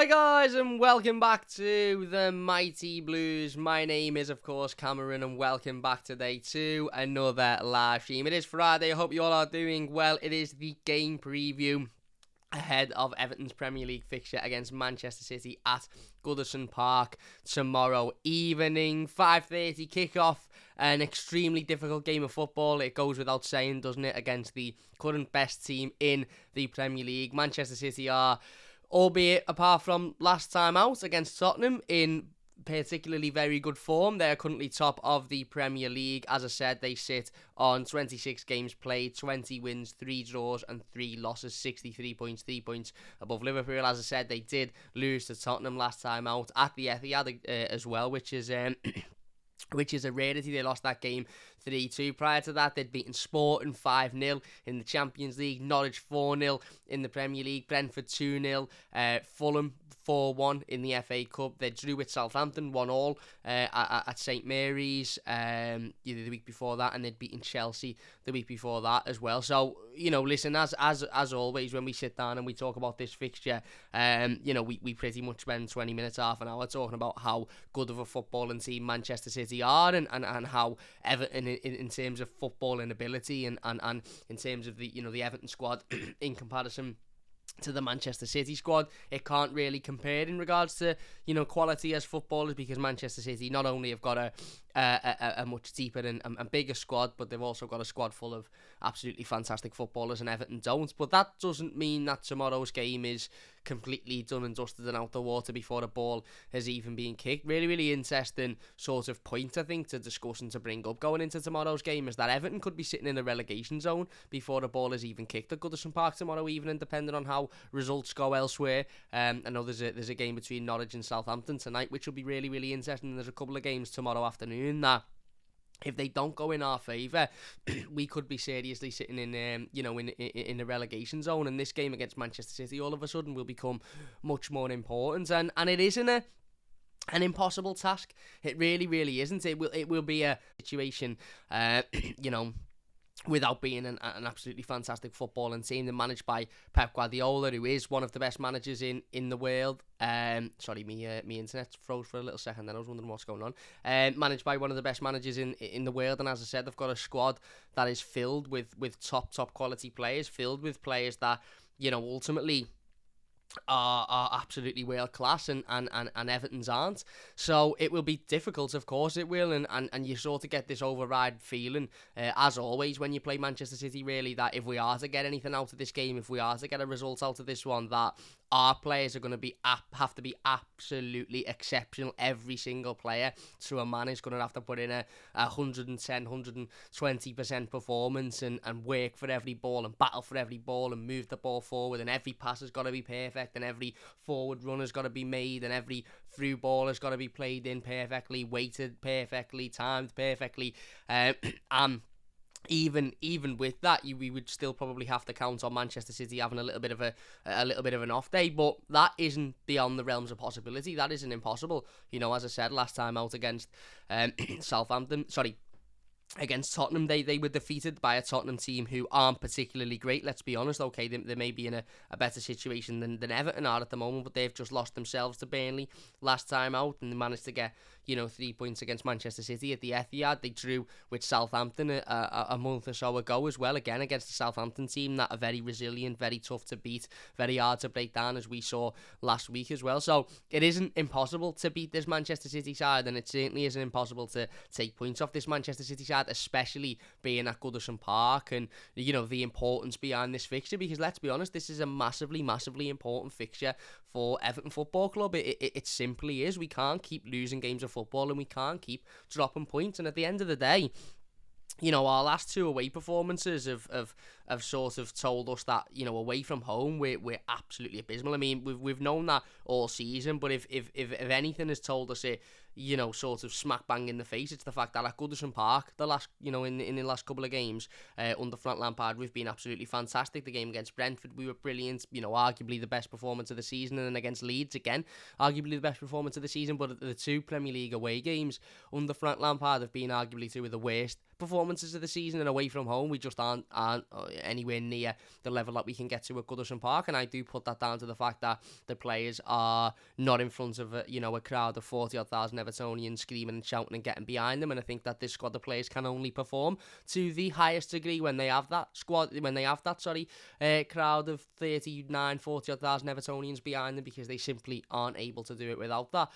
Hi guys, and welcome back to the Mighty Blues. My name is, of course, Cameron, and welcome back today to another live stream. It is Friday. I hope you all are doing well. It is the game preview ahead of Everton's Premier League fixture against Manchester City at Goodison Park tomorrow evening. 5:30 kickoff. An extremely difficult game of football. It goes without saying, doesn't it, against the current best team in the Premier League. Manchester City are, albeit apart from last time out against Tottenham, in particularly very good form. They're currently top of the Premier League. As I said, they sit on 26 games played, 20 wins, 3 draws and 3 losses, 63 points, 3 points above Liverpool. As I said, they did lose to Tottenham last time out at the Etihad as well, which is a rarity. They lost that game 3-2. Prior to that, they'd beaten Sporting 5-0 in the Champions League, Norwich 4-0 in the Premier League, Brentford 2-0, Fulham 4-1 in the FA Cup. They drew with Southampton 1-1 at St Mary's the week before that, and they'd beaten Chelsea the week before that as well. So, listen, as always, when we sit down and we talk about this fixture, we pretty much spend 20 minutes, half an hour talking about how good of a footballing team Manchester City are, and how Everton in terms of footballing ability and in terms of the Everton squad in comparison to the Manchester City squad, it can't really compare in regards to quality as footballers, because Manchester City not only have got a much deeper and bigger squad, but they've also got a squad full of absolutely fantastic footballers, and Everton don't. But that doesn't mean that tomorrow's game is completely done and dusted and out the water before the ball has even been kicked. Really interesting sort of point, I think, to discuss and to bring up going into tomorrow's game is that Everton could be sitting in a relegation zone before the ball is even kicked at Goodison Park tomorrow evening, depending on how results go elsewhere. I know there's a game between Norwich and Southampton tonight, which will be really interesting. And there's a couple of games tomorrow afternoon that, if they don't go in our favour, we could be seriously sitting in the relegation zone. And this game against Manchester City all of a sudden will become much more important. And it isn't an impossible task. It really isn't. It will be a situation, without being an absolutely fantastic footballing team. They're managed by Pep Guardiola, who is one of the best managers in the world. Sorry, me internet froze for a little second then. I was wondering what's going on. Managed by one of the best managers in the world, and as I said, they've got a squad that is filled with top quality players, filled with players that ultimately are absolutely world class, and Everton's aren't. So it will be difficult, of course it will, and you sort of get this override feeling, as always when you play Manchester City, really, that if we are to get anything out of this game, if we are to get a result out of this one, that our players are going to have to be absolutely exceptional. Every single player, to a man, is going to have to put in a 110, 120% performance and work for every ball and battle for every ball and move the ball forward, and every pass has got to be perfect, and every forward run has got to be made, and every through ball has got to be played in perfectly, weighted perfectly, timed perfectly, Even with that, we would still probably have to count on Manchester City having a little bit of an off day, but that isn't beyond the realms of possibility. That isn't impossible. As I said last time out against against Tottenham, they were defeated by a Tottenham team who aren't particularly great, let's be honest. Okay, they may be in a better situation than Everton are at the moment, but they've just lost themselves to Burnley last time out, and they managed to get 3 points against Manchester City at the Etihad. They drew with Southampton a month or so ago as well, again against the Southampton team that are very resilient, very tough to beat, very hard to break down, as we saw last week as well. So it isn't impossible to beat this Manchester City side, and it certainly isn't impossible to take points off this Manchester City side, especially being at Goodison Park, and the importance behind this fixture, because let's be honest, this is a massively important fixture for Everton Football Club. It simply is. We can't keep losing games of football, and we can't keep dropping points. And at the end of the day, our last 2 away performances have sort of told us that, away from home, we're absolutely abysmal. I mean, we've known that all season, but if anything has told us it, sort of smack bang in the face, it's the fact that at Goodison Park, the last, in the last couple of games under Frank Lampard, we've been absolutely fantastic. The game against Brentford, we were brilliant. Arguably the best performance of the season, and then against Leeds, again, arguably the best performance of the season. But the 2 Premier League away games under Frank Lampard have been arguably 2 of the worst performances of the season, and away from home, we just aren't anywhere near the level that we can get to at Goodison Park, and I do put that down to the fact that the players are not in front of a crowd of 40,000 Evertonians screaming and shouting and getting behind them, and I think that this squad of players can only perform to the highest degree when they have that crowd of 40,000 Evertonians behind them, because they simply aren't able to do it without that.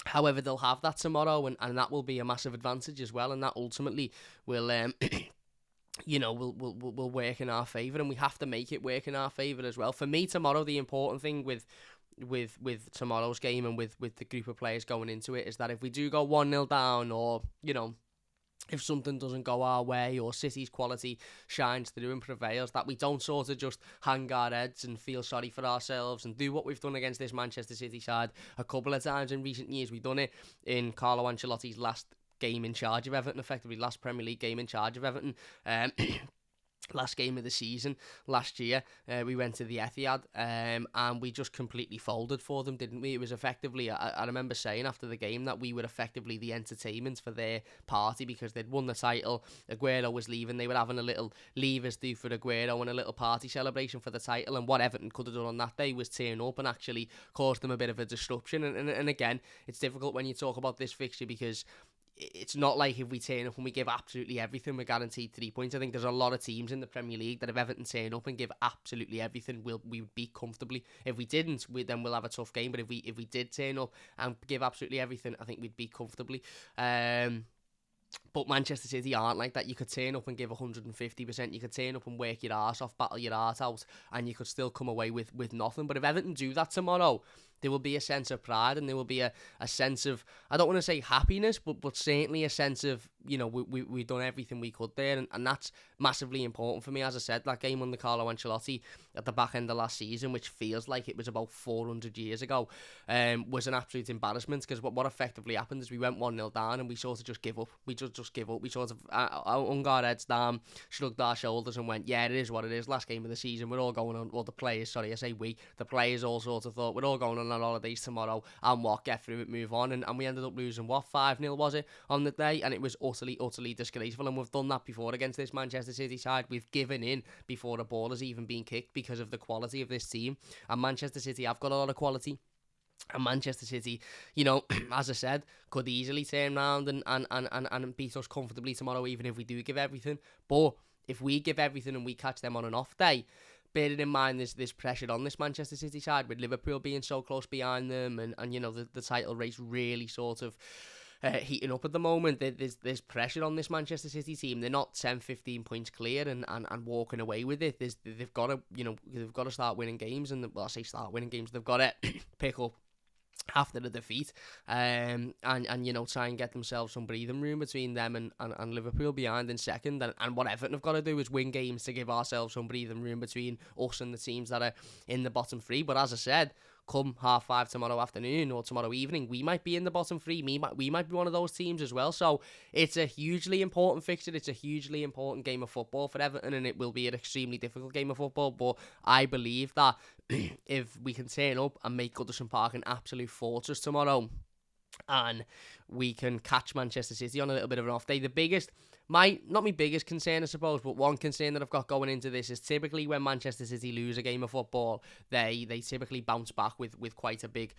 However, they'll have that tomorrow, and that will be a massive advantage as well, and that ultimately will will work in our favour, and we have to make it work in our favour as well. For me, tomorrow, the important thing with tomorrow's game and with the group of players going into it is that if we do go 1-0 down, or if something doesn't go our way, or City's quality shines through and prevails, that we don't sort of just hang our heads and feel sorry for ourselves and do what we've done against this Manchester City side a couple of times in recent years. We've done it in Carlo Ancelotti's last game in charge of Everton, effectively last Premier League game in charge of Everton. Last game of the season last year, we went to the Etihad, and we just completely folded for them, didn't we? It was effectively, I remember saying after the game that we were effectively the entertainment for their party, because they'd won the title, Aguero was leaving, they were having a little leavers do for Aguero and a little party celebration for the title, and what Everton could have done on that day was turn up and actually cause them a bit of a disruption. And again, it's difficult when you talk about this fixture, because it's not like if we turn up and we give absolutely everything, we're guaranteed 3 points. I think there's a lot of teams in the Premier League that if Everton turn up and give absolutely everything, we would beat comfortably. If we didn't, then we'll have a tough game. But if we did turn up and give absolutely everything, I think we'd beat comfortably. But Manchester City aren't like that. You could turn up and give 150%. You could turn up and work your arse off, battle your heart out, and you could still come away with nothing. But if Everton do that tomorrow, there will be a sense of pride, and there will be a sense of, I don't want to say happiness, but certainly a sense of, we've done everything we could there, and that's massively important for me. As I said, that game under Carlo Ancelotti at the back end of last season, which feels like it was about 400 years ago, was an absolute embarrassment, because what effectively happened is we went 1-0 down and we sort of just give up. We just give up. We sort of hung our heads down, shrugged our shoulders and went, yeah, it is what it is. Last game of the season, we're all going on, well, the players, sorry, I say we, the players all sort of thought, we're all going on holidays tomorrow, and get through it, move on, and we ended up losing 5-0 was it on the day, and it was utterly disgraceful. And we've done that before against this Manchester City side. We've given in before the ball has even been kicked because of the quality of this team, and Manchester City have got a lot of quality. And Manchester City, as I said, could easily turn around and beat us comfortably tomorrow, even if we do give everything. But if we give everything and we catch them on an off day, bearing in mind there's pressure on this Manchester City side, with Liverpool being so close behind them, and the title race really sort of heating up at the moment. There's pressure on this Manchester City team. They're not 10-15 points clear and walking away with it. They've got to start winning games, and I say start winning games. They've got to pick up after the defeat, and try and get themselves some breathing room between them and Liverpool behind in second, and what Everton have got to do is win games to give ourselves some breathing room between us and the teams that are in the bottom three. But as I said, come 5:30 tomorrow afternoon or tomorrow evening, we might be in the bottom three. We might be one of those teams as well. So it's a hugely important fixture. It's a hugely important game of football for Everton, and it will be an extremely difficult game of football. But I believe that if we can turn up and make Goodison Park an absolute fortress tomorrow, and we can catch Manchester City on a little bit of an off day, not my biggest concern, I suppose, but one concern that I've got going into this is typically when Manchester City lose a game of football, they typically bounce back with quite a big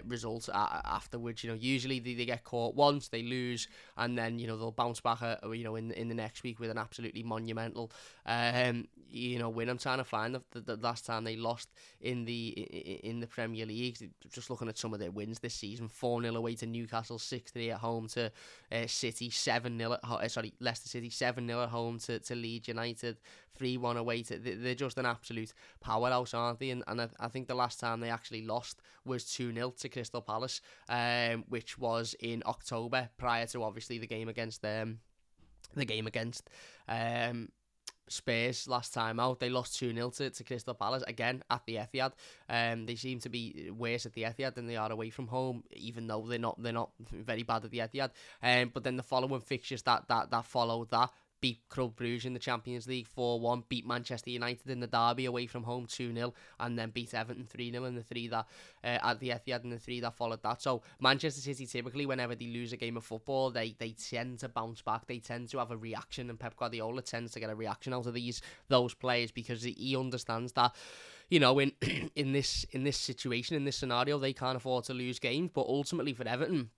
result afterwards. Usually they get caught once, they lose, and then they'll bounce back in the next week with an absolutely monumental win. I'm trying to find the last time they lost in the Premier League. Just looking at some of their wins this season: 4-0 away to Newcastle, 6-3 at home to City, 7-0 at Leicester City, 7-0 at home to Leeds United, 3-1 away to... They're just an absolute powerhouse, aren't they? And I think the last time they actually lost was 2-0 to Crystal Palace, which was in October, prior to obviously the game against Spurs last time out. They lost 2-0 to Crystal Palace, again at the Etihad. They seem to be worse at the Etihad than they are away from home, even though they're not very bad at the Etihad. But then the following fixtures that followed that, beat Club Brugge in the Champions League 4-1, beat Manchester United in the derby away from home 2-0, and then beat Everton 3-0 in the three that at the Etihad in the three that followed that. So Manchester City, typically whenever they lose a game of football, they tend to bounce back, they tend to have a reaction, and Pep Guardiola tends to get a reaction out of those players, because he understands that, you know, in this situation, in this scenario, they can't afford to lose games. But ultimately for Everton,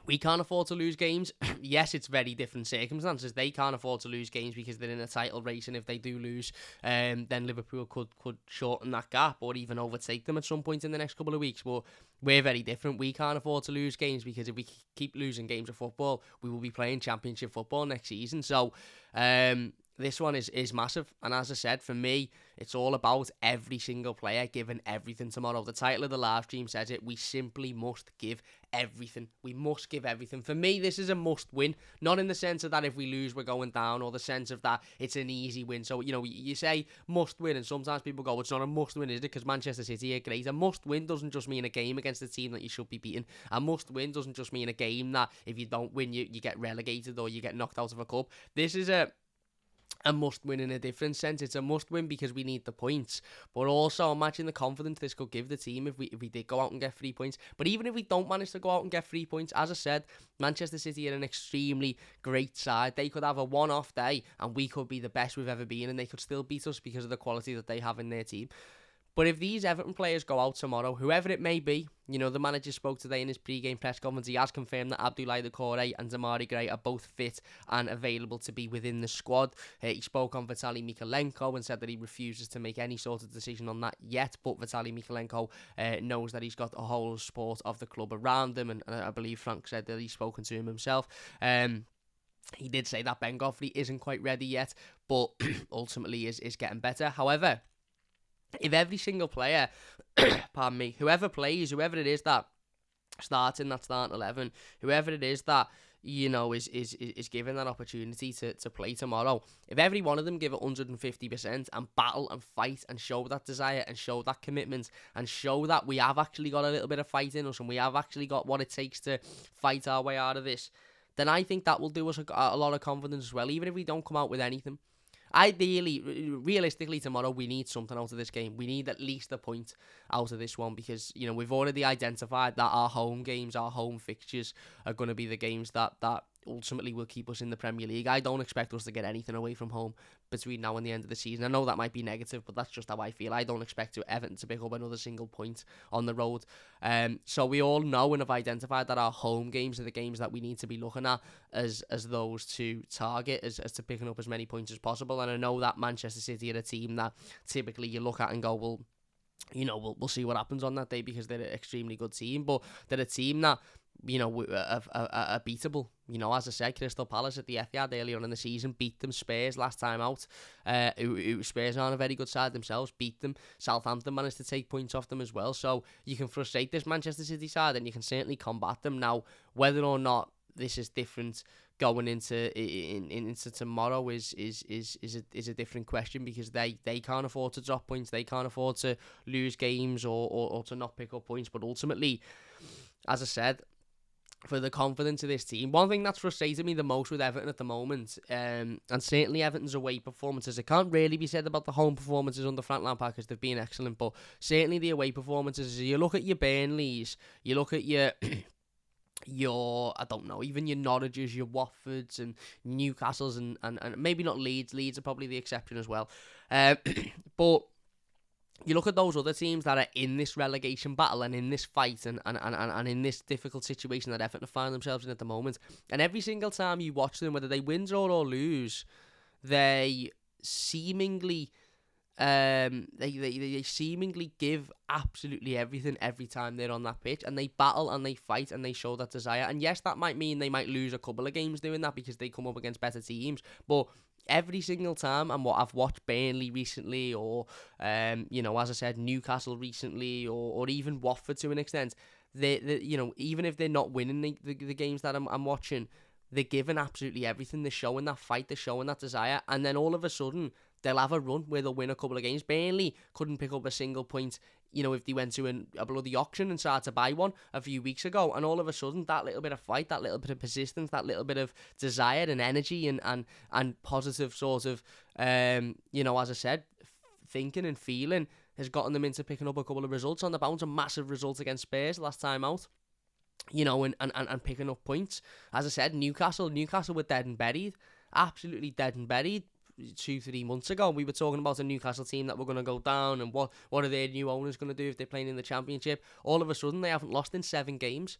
we can't afford to lose games. Yes, it's very different circumstances. They can't afford to lose games because they're in a title race, and if they do lose, then Liverpool could shorten that gap or even overtake them at some point in the next couple of weeks. But we're very different. We can't afford to lose games, because if we keep losing games of football, we will be playing Championship football next season. So this one is massive. And as I said, for me, it's all about every single player giving everything tomorrow. The title of the live stream says it. We simply must give everything. We must give everything. For me, this is a must win. Not in the sense of that if we lose, we're going down, or the sense of that it's an easy win. So, you know, you say must win, and sometimes people go, it's not a must win, is it? Because Manchester City are great. A must win doesn't just mean a game against a team that you should be beating. A must win doesn't just mean a game that if you don't win, you get relegated or you get knocked out of a cup. This is a must win in a different sense. It's a must win because we need the points, but also imagine the confidence this could give the team if we did go out and get 3 points. But even if we don't manage to go out and get 3 points, as I said, Manchester City are an extremely great side. They could have a one-off day and we could be the best we've ever been, and they could still beat us because of the quality that they have in their team. But if these Everton players go out tomorrow, whoever it may be, you know, the manager spoke today in his pre-game press conference. He has confirmed that Abdoulaye Doucouré and Demarai Gray are both fit and available to be within the squad. He spoke on Vitaly Mykolenko and said that he refuses to make any sort of decision on that yet. But Vitaly Mykolenko knows that he's got a whole support of the club around him. And I believe Frank said that he's spoken to him himself. He did say that Ben Godfrey isn't quite ready yet, but ultimately is getting better. However, if every single player, pardon me, whoever plays, whoever it is that starts in that starting 11, whoever it is that, you know, is given that opportunity to play tomorrow, if every one of them give it 150% and battle and fight and show that desire and show that commitment and show that we have actually got a little bit of fight in us and we have actually got what it takes to fight our way out of this, then I think that will do us a lot of confidence as well, even if we don't come out with anything. Ideally, realistically, tomorrow we need something out of this game. We need at least a point out of this one, because, you know, we've already identified that our home games, our home fixtures are going to be the games that ultimately will keep us in the Premier League. I don't expect us to get anything away from home between now and the end of the season. I know that might be negative, but that's just how I feel. I don't expect Everton to pick up another single point on the road. So we all know and have identified that our home games are the games that we need to be looking at as those to target as to picking up as many points as possible. And I know that Manchester City are a team that typically you look at and go, well, you know, we'll see what happens on that day, because they're an extremely good team, but they're a team that, you know, are beatable. You know, as I said, Crystal Palace at the Etihad earlier on in the season beat them. Spurs last time out, Spurs aren't a very good side themselves, beat them. Southampton managed to take points off them as well. So you can frustrate this Manchester City side and you can certainly combat them. Now, whether or not this is different going into tomorrow is a different question, because they can't afford to drop points, they can't afford to lose games or to not pick up points. But ultimately, as I said, for the confidence of this team, one thing that's frustrated me the most with Everton at the moment, and certainly Everton's away performances, it can't really be said about the home performances under Frank Lampard because they've been excellent, but certainly the away performances, you look at your Burnleys, you look at your I don't know, even your Norwiches, your Watfords and Newcastles and maybe not Leeds. Leeds are probably the exception as well. But you look at those other teams that are in this relegation battle and in this fight and in this difficult situation that Everton find themselves in at the moment. And every single time you watch them, whether they win, draw or lose, they seemingly they seemingly give absolutely everything every time they're on that pitch, and they battle and they fight and they show that desire. And yes, that might mean they might lose a couple of games doing that because they come up against better teams, but every single time, and what I've watched Burnley recently, or you know, as I said, Newcastle recently, or even Watford to an extent, they you know, even if they're not winning the games that I'm watching, they're giving absolutely everything. They're showing that fight, they're showing that desire, and then all of a sudden they'll have a run where they'll win a couple of games. Burnley couldn't pick up a single point, if they went to a bloody auction and started to buy one a few weeks ago, and all of a sudden that little bit of fight, that little bit of persistence, that little bit of desire and energy and positive sort of, as I said, thinking and feeling has gotten them into picking up a couple of results on the bounce, a massive result against Spurs last time out. And picking up points. As I said, Newcastle were dead and buried, absolutely dead and buried. 2-3 months ago, we were talking about a Newcastle team that were going to go down, and what are their new owners going to do if they're playing in the Championship. All of a sudden, they haven't lost in 7 games.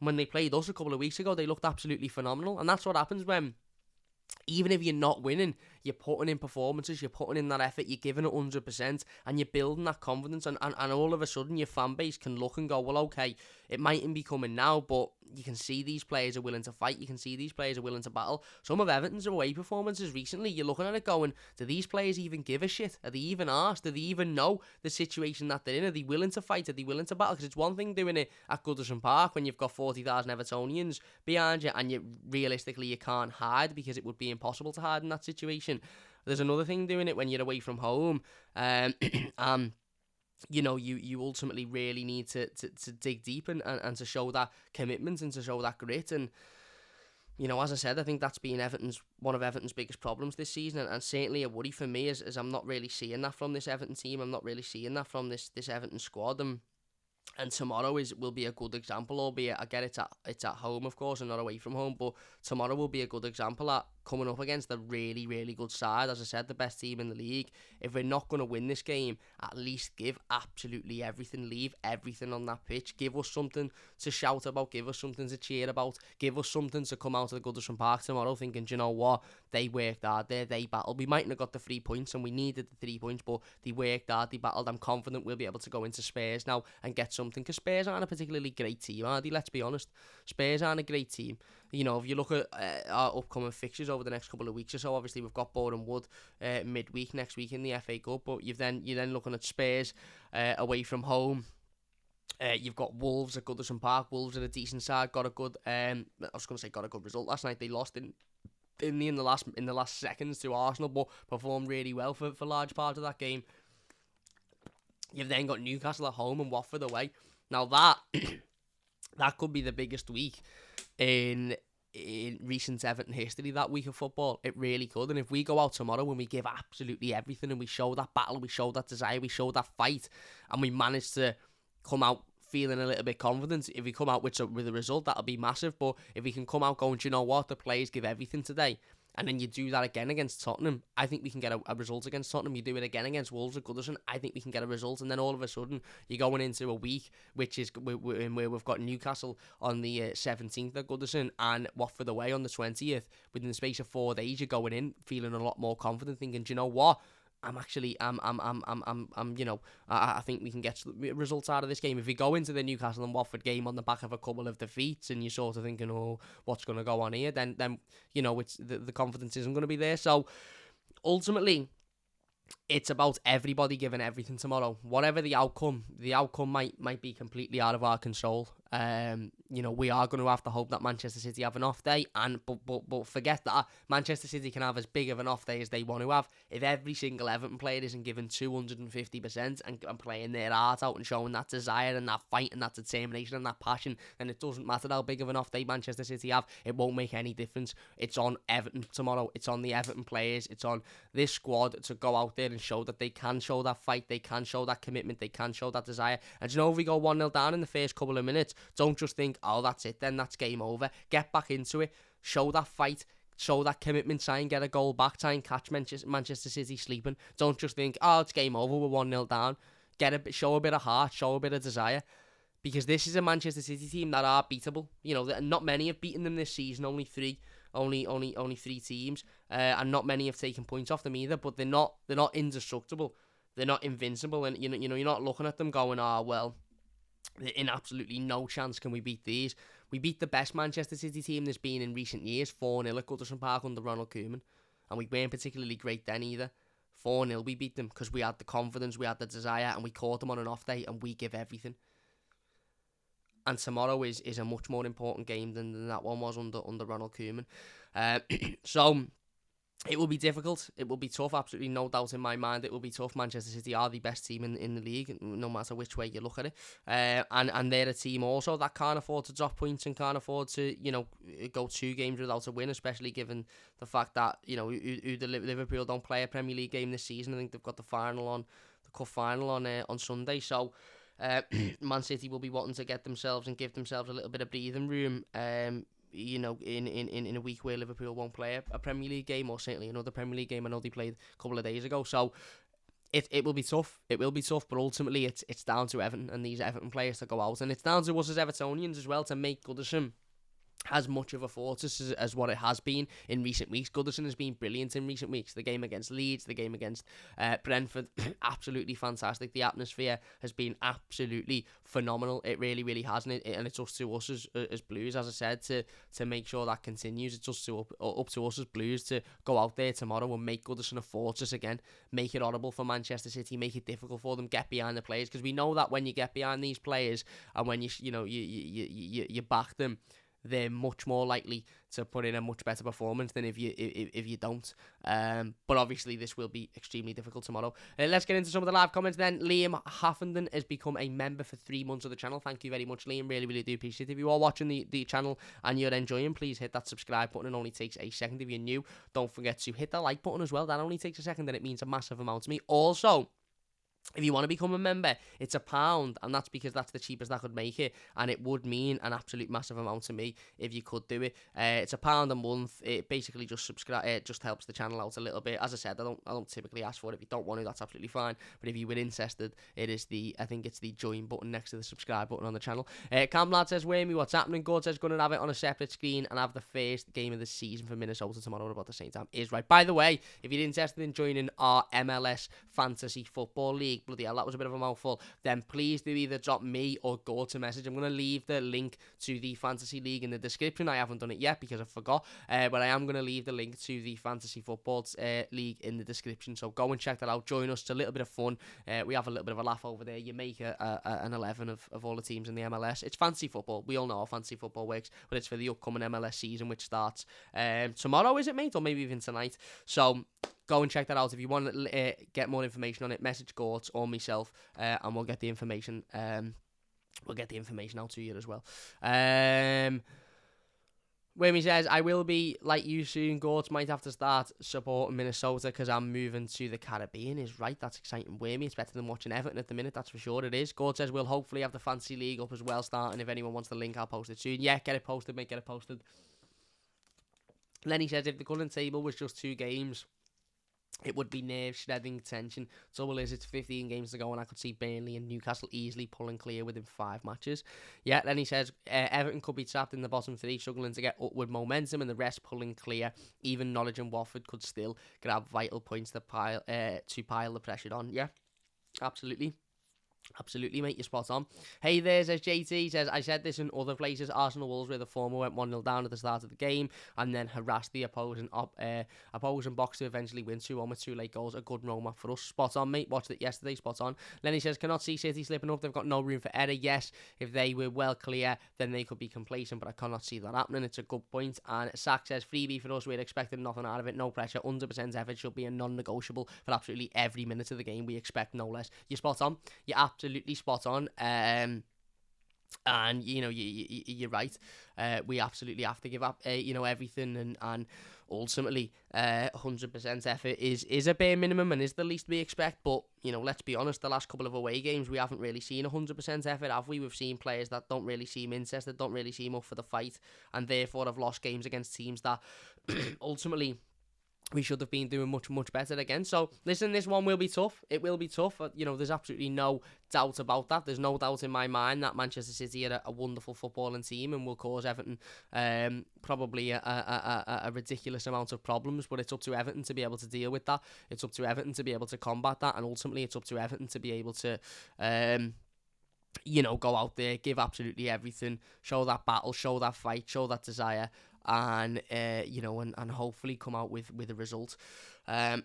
When they played us a couple of weeks ago, they looked absolutely phenomenal, and that's what happens when, even if you're not winning, you're putting in performances, you're putting in that effort, you're giving it 100%, and you're building that confidence, and all of a sudden your fan base can look and go, well, okay, it mightn't be coming now, but you can see these players are willing to fight, you can see these players are willing to battle. Some of Everton's away performances recently, you're looking at it going, do these players even give a shit? Are they even arsed? Do they even know the situation that they're in? Are they willing to fight? Are they willing to battle? Because it's one thing doing it at Goodison Park when you've got 40,000 Evertonians behind you, and realistically you can't hide, because it would be impossible to hide in that situation. There's another thing doing it when you're away from home, you ultimately really need to dig deep and to show that commitment and to show that grit. And, as I said, I think that's been one of Everton's biggest problems this season, and certainly a worry for me is I'm not really seeing that from this Everton team. I'm not really seeing that from this Everton squad. And tomorrow will be a good example, albeit I get it's at home, of course, and not away from home, but tomorrow will be a good example at coming up against a really, really good side. As I said, the best team in the league. If we're not going to win this game, at least give absolutely everything. Leave everything on that pitch. Give us something to shout about. Give us something to cheer about. Give us something to come out of the Goodison Park tomorrow thinking, do you know what? They worked hard there. They battled. We mightn't have got the 3 points, and we needed the 3 points, but they worked hard. They battled. I'm confident we'll be able to go into Spurs now and get something, because Spurs aren't a particularly great team, are they? Let's be honest. Spurs aren't a great team. If you look at our upcoming fixtures over the next couple of weeks or so, obviously we've got Boreham Wood midweek next week in the FA Cup, but you're then looking at Spurs away from home. You've got Wolves at Goodison Park. Wolves are a decent side. Got a good result last night. They lost in the last seconds to Arsenal, but performed really well for large parts of that game. You've then got Newcastle at home and Watford away. Now that could be the biggest week in recent Everton history, that week of football. It really could. And if we go out tomorrow and we give absolutely everything, and we show that battle, we show that desire, we show that fight, and we manage to come out feeling a little bit confident, if we come out with a result, that'll be massive. But if we can come out going, do you know what, the players give everything today, and then you do that again against Tottenham, I think we can get a result against Tottenham. You do it again against Wolves at Goodison, I think we can get a result. And then all of a sudden, you're going into a week which is where we've got Newcastle on the 17th at Goodison and Watford away on the 20th. Within the space of 4 days, you're going in feeling a lot more confident, thinking, do you know what? I think we can get results out of this game. If we go into the Newcastle and Watford game on the back of a couple of defeats, and you're sort of thinking, oh, what's going to go on here? Then it's the confidence isn't going to be there. So ultimately, it's about everybody giving everything tomorrow. Whatever the outcome might be completely out of our control. We are going to have to hope that Manchester City have an off day, but forget that. Manchester City can have as big of an off day as they want to have. If every single Everton player isn't given 250% and playing their heart out and showing that desire and that fight and that determination and that passion, then it doesn't matter how big of an off day Manchester City have. It won't make any difference. It's on Everton tomorrow. It's on the Everton players. It's on this squad to go out there and show that they can show that fight, they can show that commitment, they can show that desire. And if we go 1-0 down in the first couple of minutes, don't just think, oh, that's it then, that's game over. Get back into it, show that fight, show that commitment, try and get a goal back, try and catch Manchester City sleeping. Don't just think, oh, it's game over, we're 1-0 down. Show a bit of heart, show a bit of desire. Because this is a Manchester City team that are beatable. Not many have beaten them this season, only three teams, and not many have taken points off them either. But they're not indestructible, they're not invincible, and you're not looking at them going, well, in absolutely no chance can we beat these. We beat the best Manchester City team there's been in recent years, 4-0 at Goodison Park under Ronald Koeman, and we weren't particularly great then either. 4-0 we beat them because we had the confidence, we had the desire, and we caught them on an off day, and we give everything. And tomorrow is a much more important game than that one was under Ronald Koeman. So It will be difficult. It will be tough. Absolutely no doubt in my mind. It will be tough. Manchester City are the best team in the league, no matter which way you look at it. And they're a team also that can't afford to drop points and can't afford to, go 2 games without a win, especially given the fact that, Liverpool don't play a Premier League game this season. I think they've got the cup final on Sunday. So Man City will be wanting to get themselves and give themselves a little bit of breathing room. In a week where Liverpool won't play a Premier League game, or certainly another Premier League game. I know they played a couple of days ago, so it will be tough. It will be tough, but ultimately it's down to Everton and these Everton players to go out, and it's down to us as Evertonians as well to make Goodison as much of a fortress as what it has been in recent weeks. Goodison has been brilliant in recent weeks. The game against Leeds, the game against Brentford, absolutely fantastic. The atmosphere has been absolutely phenomenal. It really, really has, and it's up to us as Blues, as I said, to make sure that continues. It's just up to us as Blues to go out there tomorrow and make Goodison a fortress again. Make it horrible for Manchester City. Make it difficult for them. Get behind the players, because we know that when you get behind these players and when you back them, they're much more likely to put in a much better performance than if you don't. But obviously this will be extremely difficult tomorrow. Let's get into some of the live comments then. Liam Haffenden has become a member for 3 months of the channel. Thank you very much, Liam. Really, really do appreciate it. If you are watching the channel and you're enjoying, please hit that subscribe button. It only takes a second. If you're new, don't forget to hit the like button as well. That only takes a second, and it means a massive amount to me. Also, if you want to become a member, it's £1, and that's because that's the cheapest I could make it, and it would mean an absolute massive amount to me if you could do it. It's £1 a month. It basically just just helps the channel out a little bit. As I said, I don't typically ask for it. If you don't want to, that's absolutely fine. But if you were interested, I think it's the join button next to the subscribe button on the channel. Cam Lad says, Wayme, what's happening? God says, going to have it on a separate screen and have the first game of the season for Minnesota tomorrow at about the same time. Is right. By the way, if you're interested in joining our MLS Fantasy Football League, bloody hell, that was a bit of a mouthful, then please do either drop me or go to message. I'm going to leave the link to the Fantasy League in the description. I haven't done it yet because I forgot, but I am going to leave the link to the Fantasy Football League in the description, so go and check that out. Join us. It's a little bit of fun. We have a little bit of a laugh over there. You make an 11 of all the teams in the MLS. It's fantasy football. We all know how fantasy football works, but it's for the upcoming MLS season, which starts tomorrow, is it, mate? Or maybe even tonight. So go and check that out. If you want to get more information on it, message Gort or myself, and we'll get the information. We'll get the information out to you as well. Wimmy says, I will be like you soon. Gort might have to start supporting Minnesota because I'm moving to the Caribbean. Is right. That's exciting, Wimmy. It's better than watching Everton at the minute, that's for sure. It is. Gort says, we'll hopefully have the Fantasy League up as well starting. If anyone wants the link, I'll post it soon. Yeah, get it posted, mate. Get it posted. Lenny says, if the current table was just 2 games, it would be nerve-shredding tension. Trouble is, it's 15 games to go, and I could see Burnley and Newcastle easily pulling clear within 5 matches. Yeah, then he says, Everton could be trapped in the bottom 3, struggling to get upward momentum, and the rest pulling clear. Even Norwich and Watford could still grab vital points to pile the pressure on. Yeah, absolutely. Absolutely, mate, you're spot on. Hey there, says JT, says, I said this in other places. Arsenal Wolves, where the former went 1-0 down at the start of the game and then harassed the opposing box to eventually win 2-1 with 2 late goals. A good roadmap for us. Spot on, mate. Watched it yesterday. Spot on. Lenny says, cannot see City slipping up. They've got no room for error. Yes, if they were well clear, then they could be complacent, but I cannot see that happening. It's a good point. And Sack says, freebie for us. We're expecting nothing out of it. No pressure. 100% effort should be a non-negotiable for absolutely every minute of the game. We expect no less. You're spot on. You're absolutely spot on. And you're right. We absolutely have to give up everything, and ultimately 100% effort is a bare minimum and is the least we expect. But let's be honest, the last couple of away games we haven't really seen 100% effort, have we? We've seen players that don't really seem interested, don't really seem up for the fight, and therefore have lost games against teams that ultimately we should have been doing much, much better again. So, listen, this one will be tough. It will be tough. There's absolutely no doubt about that. There's no doubt in my mind that Manchester City are a wonderful footballing team and will cause Everton probably a ridiculous amount of problems. But it's up to Everton to be able to deal with that. It's up to Everton to be able to combat that. And ultimately, it's up to Everton to be able to go out there, give absolutely everything, show that battle, show that fight, show that desire, and and hopefully come out with a result. As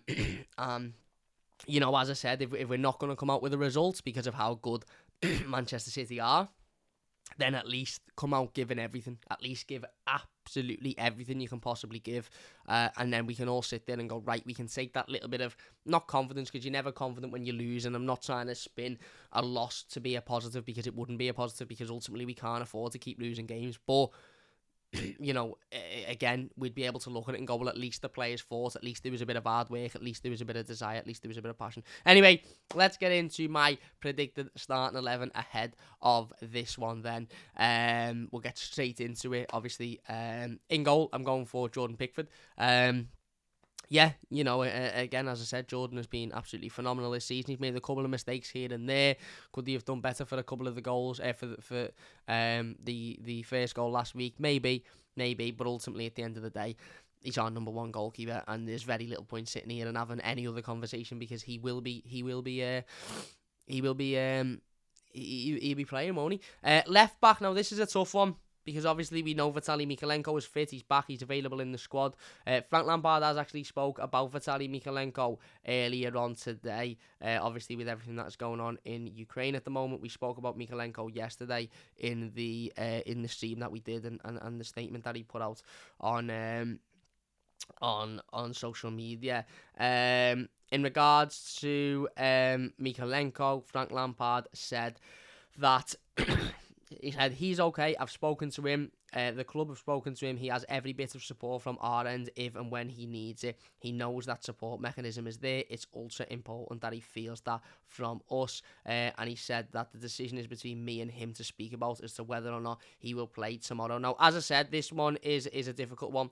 I said, if we're not going to come out with a result because of how good Manchester City are, then at least come out giving everything. At least give absolutely everything you can possibly give, and then we can all sit there and go, right, we can take that little bit of, not confidence, because you're never confident when you lose, and I'm not trying to spin a loss to be a positive, because it wouldn't be a positive, because ultimately we can't afford to keep losing games, but you know, again, we'd be able to look at it and go, well, at least the players fought, at least there was a bit of hard work, at least there was a bit of desire, at least there was a bit of passion. Anyway, let's get into my predicted starting 11 ahead of this one then. We'll get straight into it. Obviously, in goal, I'm going for Jordan Pickford. Yeah, you know, again, as I said, Jordan has been absolutely phenomenal this season. He's made a couple of mistakes here and there. Could he have done better for a couple of the goals, for the first goal last week? Maybe, but ultimately at the end of the day, he's our number one goalkeeper, and there's very little point sitting here and having any other conversation, because he'll be playing, won't he? Left back, now this is a tough one, because obviously we know Vitaly Mykolenko is fit, he's back, he's available in the squad. Frank Lampard has actually spoke about Vitaly Mykolenko earlier on today, obviously with everything that's going on in Ukraine at the moment. We spoke about Mykolenko yesterday in the stream that we did, and the statement that he put out on social media. In regards to Mykolenko, Frank Lampard said that he said he's okay. I've spoken to him. The club have spoken to him. He has every bit of support from our end if and when he needs it. He knows that support mechanism is there. It's ultra important that he feels that from us. And he said that the decision is between me and him to speak about as to whether or not he will play tomorrow. Now, as I said, this one is a difficult one.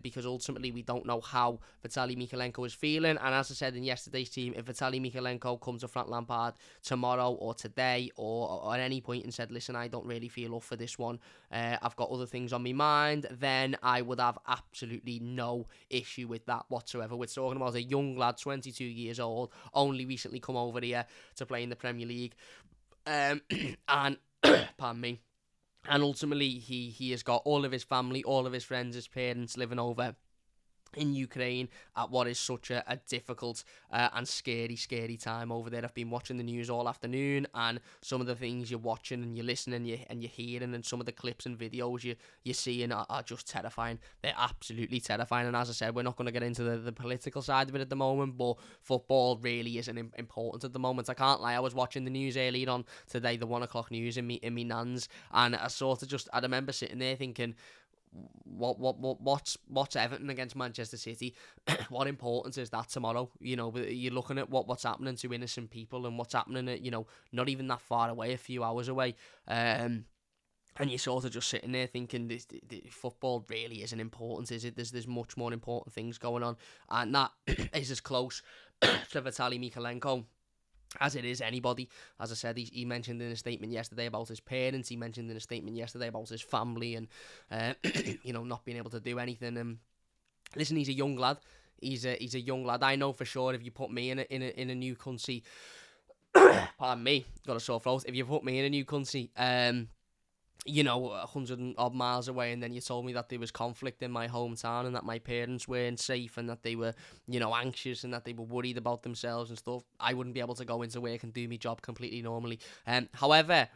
Because ultimately we don't know how Vitaly Mykolenko is feeling, and as I said in yesterday's team, if Vitaly Mykolenko comes to Frank Lampard tomorrow or today or at any point and said, listen, I don't really feel up for this one, I've got other things on my mind, then I would have absolutely no issue with that whatsoever. We're talking about a young lad, 22 years old, only recently come over here to play in the Premier League, and pardon me. And ultimately, he has got all of his family, all of his friends, his parents living over in Ukraine at what is such a difficult and scary time over there. I've been watching the news all afternoon, and some of the things you're watching and you're listening and you're hearing, and some of the clips and videos you're seeing are just terrifying. They're absolutely terrifying. And as I said, we're not going to get into the political side of it at the moment, but football really isn't important at the moment. I can't lie, I was watching the news earlier on today, the 1 o'clock news in me nans, and I remember sitting there thinking, what's Everton against Manchester City? What importance is that tomorrow? You know, you're looking at what's happening to innocent people, and what's happening at, you know, not even that far away, a few hours away, and you're sort of just sitting there thinking, this football really isn't important, is it? There's much more important things going on, and that is as close to Vitaly Mykolenko as it is anybody. As I said, he mentioned in a statement yesterday about his parents. He mentioned in a statement yesterday about his family and, you know, not being able to do anything. And listen, he's a young lad. He's a young lad. I know for sure if you put me in a new country, pardon me, got a sore throat. If you put me in a new country, you know, 100 and odd miles away, and then you told me that there was conflict in my hometown and that my parents weren't safe and that they were, you know, anxious and that they were worried about themselves and stuff, I wouldn't be able to go into work and do my job completely normally. However,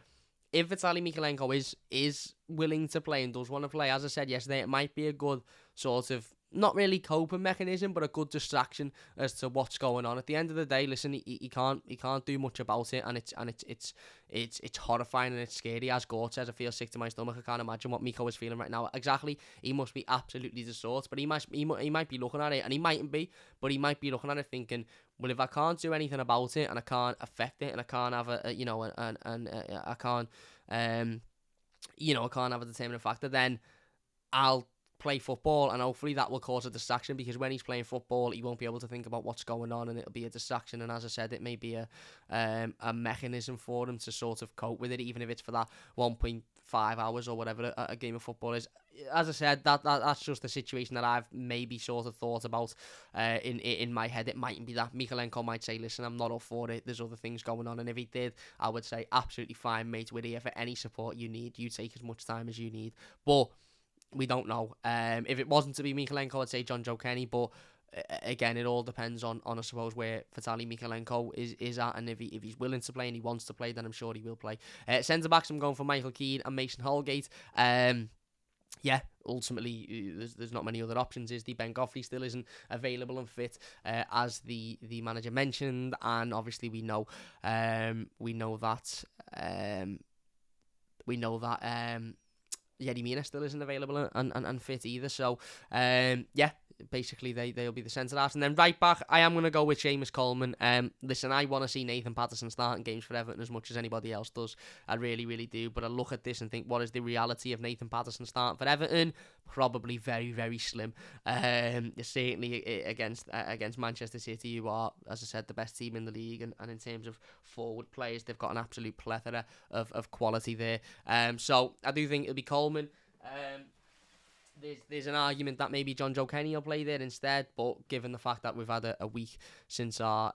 if Vitaly Mykolenko is willing to play and does want to play, as I said yesterday, it might be a good sort of, not really coping mechanism, but a good distraction as to what's going on. At the end of the day, listen, he can't do much about it, and it's horrifying and it's scary. As Gort says, I feel sick to my stomach. I can't imagine what Miko is feeling right now. Exactly, he must be absolutely distraught. But he might be looking at it, and he mightn't be, but he might be looking at it thinking, well, if I can't do anything about it, and I can't affect it, and I can't have I can't I can't have a determining factor, then I'll play football, and hopefully that will cause a distraction, because when he's playing football he won't be able to think about what's going on, and it'll be a distraction. And as I said, it may be a mechanism for him to sort of cope with it, even if it's for that 1.5 hours or whatever a game of football is. As I said, that's just the situation that I've maybe sort of thought about in my head. It mightn't be that. Mykolenko might say, listen, I'm not up for it, there's other things going on. And if he did, I would say, absolutely fine, mate, we're here for any support you need. You take as much time as you need. But we don't know. If it wasn't to be Mykolenko, I'd say John Joe Kenny, but again, it all depends on I suppose, where Vitaly Mykolenko is at, and if he's willing to play and he wants to play, then I'm sure he will play. Centre-backs, I'm going for Michael Keane and Mason Holgate. yeah, ultimately, there's not many other options. Is the Ben Goffrey still isn't available and fit, as the manager mentioned, and obviously we know that Yerry Mina still isn't available and fit either. So, yeah, basically they'll be the centre halves. And then right back, I am going to go with Seamus Coleman. Listen, I want to see Nathan Patterson starting games for Everton as much as anybody else does. I really, really do. But I look at this and think, what is the reality of Nathan Patterson starting for Everton? Probably very, very slim. Certainly against Manchester City, who are, as I said, the best team in the league. And in terms of forward players, they've got an absolute plethora of quality there. So I do think it'll be Coleman. There's an argument that maybe John Joe Kenny will play there instead, but given the fact that we've had a week since our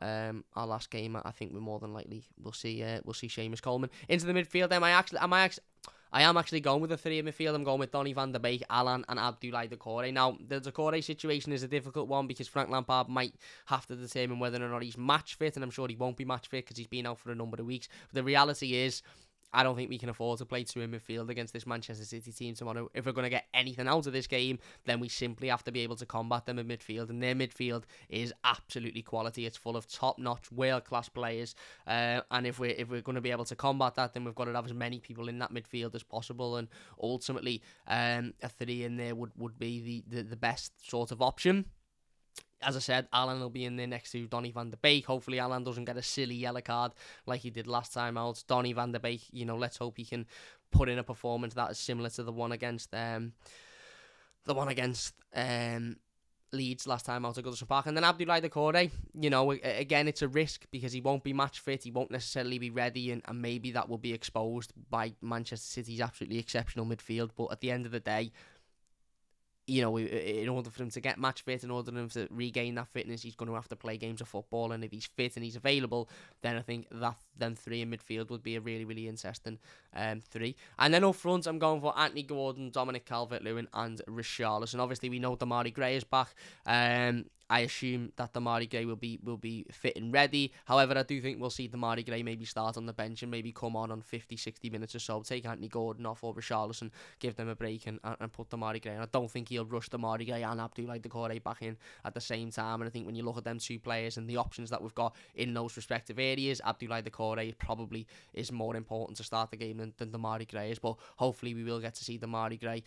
last game, I think we're more than likely we'll see Seamus Coleman into the midfield. Then I am actually going with a 3 in midfield. I'm going with Donny van der Beek, Alan, and Abdoulaye Doucouré. Now, the Doucouré situation is a difficult one because Frank Lampard might have to determine whether or not he's match fit, and I'm sure he won't be match fit because he's been out for a number of weeks. But the reality is, I don't think we can afford to play 2 in midfield against this Manchester City team tomorrow. If we're going to get anything out of this game, then we simply have to be able to combat them in midfield. And their midfield is absolutely quality. It's full of top-notch, world-class players. And if we're going to be able to combat that, then we've got to have as many people in that midfield as possible. And ultimately, a 3 in there would be the best sort of option. As I said, Alan will be in there next to Donny van der Beek. Hopefully Alan doesn't get a silly yellow card like he did last time out. Donny van der Beek, let's hope he can put in a performance that is similar to the one against Leeds last time out at Goodison Park. And then Abdoulaye Doucouré, again, it's a risk because he won't be match fit. He won't necessarily be ready, and maybe that will be exposed by Manchester City's absolutely exceptional midfield. But at the end of the day, in order for him to get match fit, in order for him to regain that fitness, he's going to have to play games of football. And if he's fit and he's available, then I think that then 3 in midfield would be a really, really interesting 3. And then up front, I'm going for Anthony Gordon, Dominic Calvert-Lewin, and Richarlison. Obviously, we know Damari Gray is back. I assume that Damari Gray will be fit and ready. However, I do think we'll see Damari Gray maybe start on the bench and maybe come on 50, 60 minutes or so. Take Anthony Gordon off or Richarlison, give them a break and put Damari Gray in. I don't think he'll rush Damari Gray and Abdoulaye Doucouré back in at the same time. And I think when you look at them 2 players and the options that we've got in those respective areas, Abdoulaye Doucouré probably is more important to start the game than Damari Gray is. But hopefully we will get to see Damari Gray.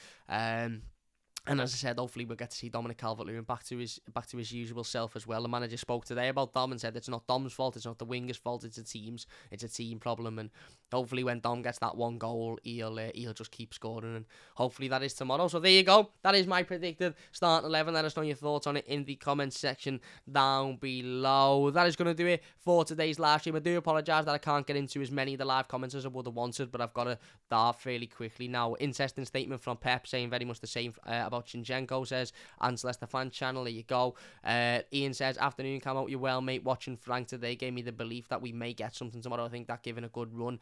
And as I said, hopefully we'll get to see Dominic Calvert-Lewin back to his usual self as well. The manager spoke today about Dom and said it's not Dom's fault, it's not the winger's fault, it's a team problem. And hopefully when Dom gets that 1 goal, he'll just keep scoring, and hopefully that is tomorrow. So there you go. That is my predicted starting 11. Let us know your thoughts on it in the comments section down below. That is going to do it for today's live stream. I do apologise that I can't get into as many of the live comments as I would have wanted, but I've got to dart fairly quickly now. Interesting statement from Pep saying very much the same about Zinchenko, says Celeste fan channel. There you go. Ian says, afternoon, come out, you well, mate. Watching Frank today gave me the belief that we may get something tomorrow. I think that given a good run,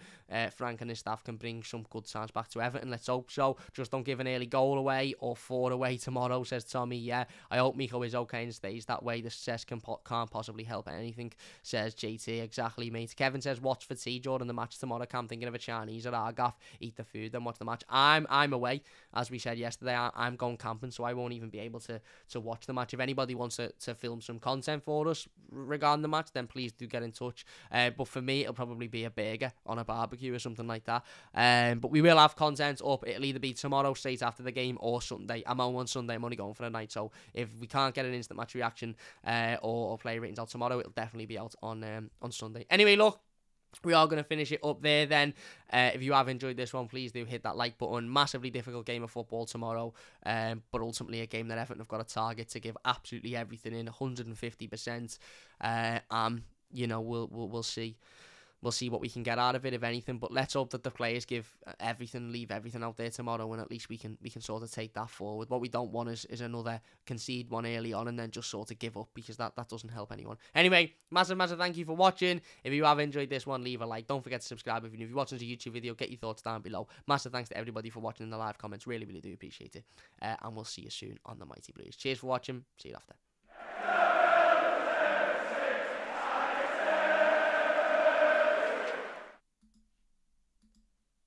Frank and his staff can bring some good signs back to Everton. Let's hope so. Just don't give an early goal away or 4 away tomorrow, says Tommy. Yeah, I hope Miko is okay and stays that way. The success can't possibly help anything, says JT. Exactly, mate. Kevin says, watch for tea during the match tomorrow. I'm thinking of a Chinese or Argaff. Eat the food, then watch the match. I'm away, as we said yesterday. I'm going camping, so I won't even be able to watch the match. If anybody wants to film some content for us regarding the match, then please do get in touch. But for me, it'll probably be a burger on a barbecue or something like that. But we will have content up. It'll either be tomorrow straight after the game or Sunday. I'm on Sunday. I'm only going for a night, so if we can't get an instant match reaction or player ratings out tomorrow, it'll definitely be out on Sunday. Anyway, look, we are going to finish it up there then. If you have enjoyed this one, please do hit that like button. Massively difficult game of football tomorrow, but ultimately a game that Everton have got a target to give absolutely everything in, 150%. We'll see. We'll see what we can get out of it, if anything. But let's hope that the players give everything, leave everything out there tomorrow, and at least we can sort of take that forward. What we don't want is another concede one early on and then just sort of give up, because that doesn't help anyone. Anyway, massive thank you for watching. If you have enjoyed this one, leave a like. Don't forget to subscribe if you're new. If you're watching the YouTube video, get your thoughts down below. Massive thanks to everybody for watching in the live comments. Really, really do appreciate it. And we'll see you soon on the Mighty Blues. Cheers for watching. See you after.